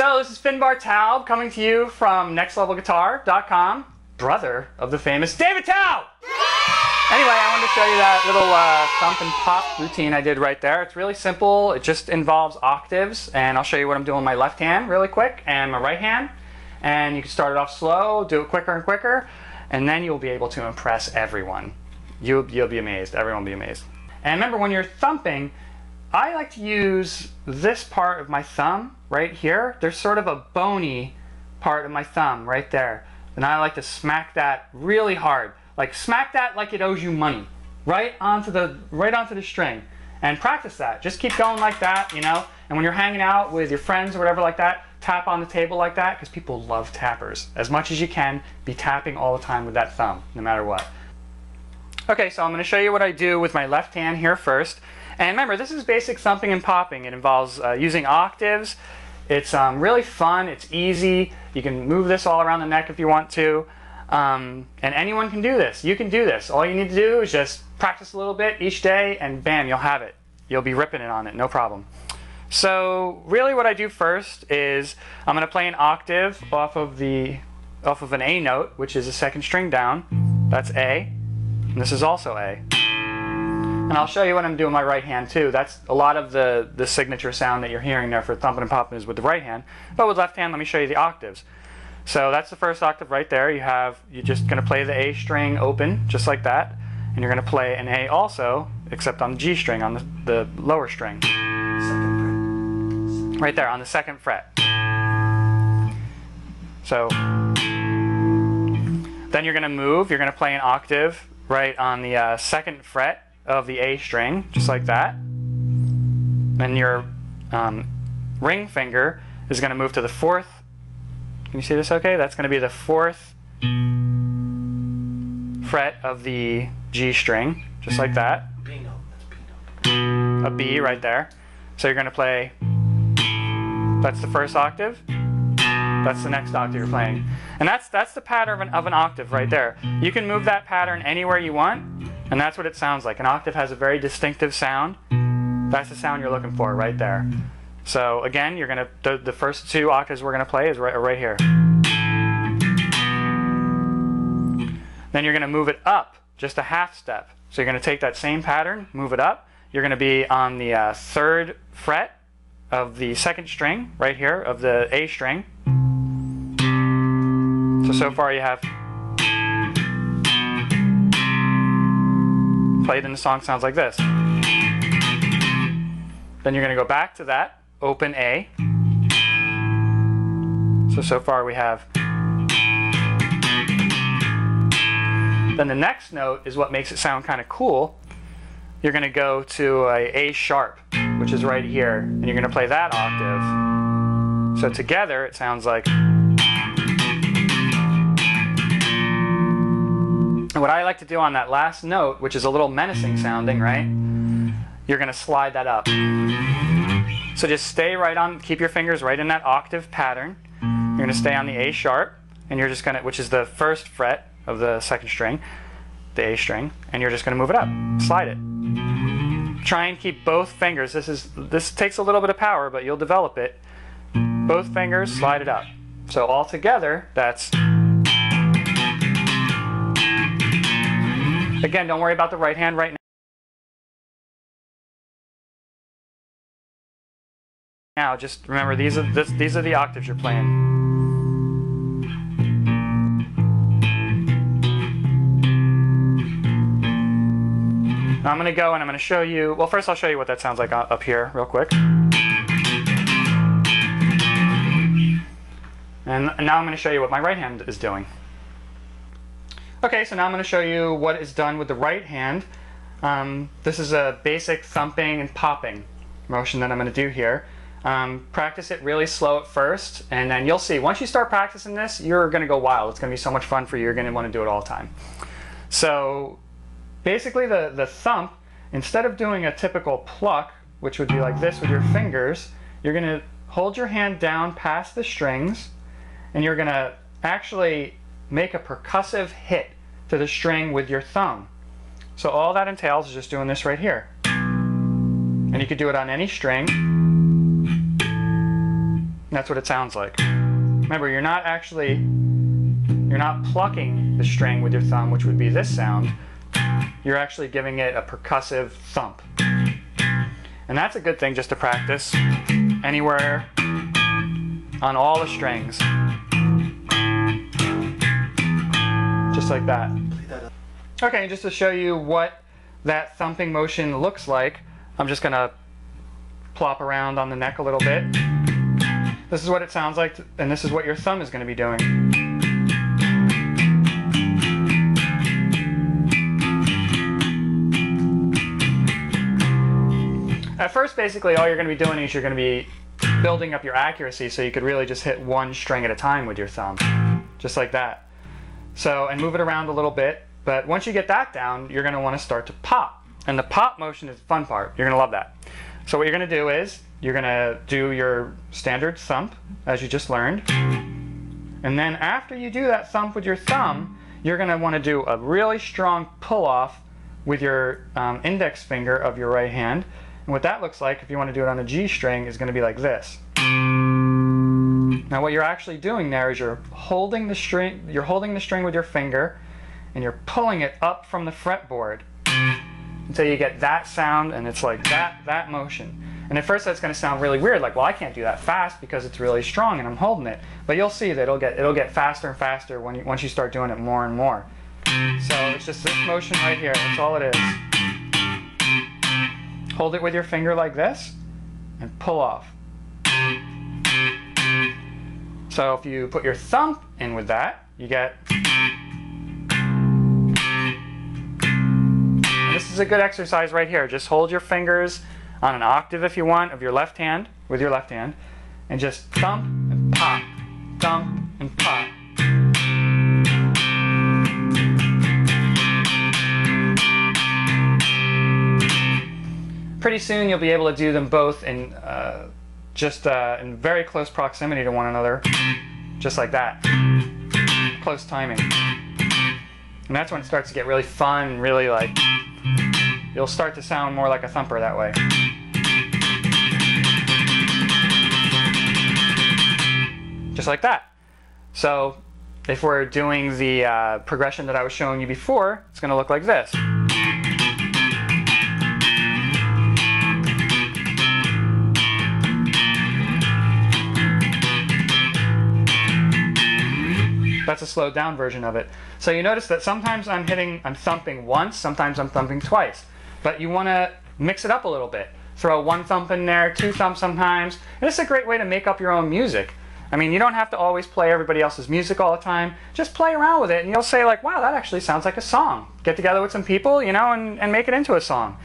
So this is Finbar Taub coming to you from nextlevelguitar.com, brother of the famous David Taub! Anyway, I wanted to show you that little thump and pop routine I did right there. It's really simple. It just involves octaves, and I'll show you what I'm doing with my left hand really quick and my right hand. And you can start it off slow, do it quicker and quicker, and then you'll be able to impress everyone. You'll be amazed. Everyone will be amazed. And remember, when you're thumping, I like to use this part of my thumb right here. There's sort of a bony part of my thumb right there. And I like to smack that really hard. Like smack that like it owes you money. Right onto the string. And practice that. Just keep going like that, you know. And when you're hanging out with your friends or whatever like that, tap on the table like that, because people love tappers. As much as you can, be tapping all the time with that thumb, no matter what. Okay, so I'm going to show you what I do with my left hand here first. And remember, this is basic thumping and popping. It involves using octaves. It's really fun. It's easy. You can move this all around the neck if you want to. And anyone can do this. You can do this. All you need to do is just practice a little bit each day, and bam, you'll have it. You'll be ripping it on it, no problem. So really what I do first is I'm going to play an octave off of an A note, which is a second string down. That's A. And this is also A. And I'll show you what I'm doing with my right hand too. That's a lot of the signature sound that you're hearing there for thumping and popping is with the right hand. But with left hand, let me show you the octaves. So that's the first octave right there. You're just going to play the A string open, just like that. And you're going to play an A also, except on the G string, on the lower string. Right there, on the second fret. So then you're going to move. You're going to play an octave right on the second fret of the A string, just like that. Then your ring finger is going to move to the fourth. Can you see this okay? That's going to be the fourth fret of the G string, just like that. B note. That's B note. A B right there. So you're going to play, that's the first octave. That's the next octave you're playing. And that's the pattern of an octave right there. You can move that pattern anywhere you want, and that's what it sounds like. An octave has a very distinctive sound. That's the sound you're looking for right there. So again, you're going to, the first two octaves we're going to play is right here. Then you're going to move it up just a half step. So you're going to take that same pattern, move it up. You're going to be on the third fret of the second string right here of the A string. So far you have played, and the song sounds like this. Then you're going to go back to that open A. So far we have. Then the next note is what makes it sound kind of cool. You're going to go to A sharp, which is right here, and you're going to play that octave. So together it sounds like. And what I like to do on that last note, which is a little menacing sounding, right? You're going to slide that up. So just stay right on, keep your fingers right in that octave pattern. You're going to stay on the A sharp, and you're just going to, which is the first fret of the second string, the A string, and you're just going to move it up, slide it. Try and keep both fingers. This takes a little bit of power, but you'll develop it. Both fingers, slide it up. So all together, that's. Again, don't worry about the right hand right now. Just remember, these are the octaves you're playing. Now I'm going to go and I'm going to show you, well, first I'll show you what that sounds like up here real quick. And now I'm going to show you what my right hand is doing. Okay, so now I'm going to show you what is done with the right hand. This is a basic thumping and popping motion that I'm going to do here. Practice it really slow at first, and then you'll see, once you start practicing this, you're going to go wild. It's going to be so much fun for you. You're going to want to do it all the time. So basically the thump, instead of doing a typical pluck, which would be like this with your fingers, you're going to hold your hand down past the strings, and you're going to actually make a percussive hit to the string with your thumb. So all that entails is just doing this right here. And you could do it on any string. And that's what it sounds like. Remember, you're not plucking the string with your thumb, which would be this sound. You're actually giving it a percussive thump. And that's a good thing just to practice anywhere on all the strings. Just like that. Okay, just to show you what that thumping motion looks like, I'm just going to plop around on the neck a little bit. This is what it sounds like, and this is what your thumb is going to be doing. At first, basically, all you're going to be doing is you're going to be building up your accuracy so you could really just hit one string at a time with your thumb, just like that. So, and move it around a little bit, but once you get that down, you're going to want to start to pop. And the pop motion is the fun part. You're going to love that. So what you're going to do is, you're going to do your standard thump, as you just learned. And then after you do that thump with your thumb, you're going to want to do a really strong pull-off with your index finger of your right hand. And what that looks like, if you want to do it on a G string, is going to be like this. Now what you're actually doing there is you're holding the string with your finger, and you're pulling it up from the fretboard until you get that sound, and it's like that motion. And at first that's going to sound really weird, like, well, I can't do that fast because it's really strong and I'm holding it. But you'll see that it'll get faster and faster once you start doing it more and more. So it's just this motion right here. That's all it is. Hold it with your finger like this and pull off. So if you put your thumb in with that, you get... And this is a good exercise right here. Just hold your fingers on an octave if you want of your left hand, with your left hand, and just thump and pop, thump and pop. Pretty soon you'll be able to do them both in in very close proximity to one another, just like that. Close timing. And that's when it starts to get really fun, really like, you'll start to sound more like a thumper that way. Just like that. So if we're doing the progression that I was showing you before, it's going to look like this. That's a slowed down version of it. So you notice that sometimes I'm thumping once, sometimes I'm thumping twice. But you want to mix it up a little bit. Throw one thump in there, two thumps sometimes. And it's a great way to make up your own music. I mean, you don't have to always play everybody else's music all the time. Just play around with it and you'll say like, wow, that actually sounds like a song. Get together with some people, you know, and make it into a song.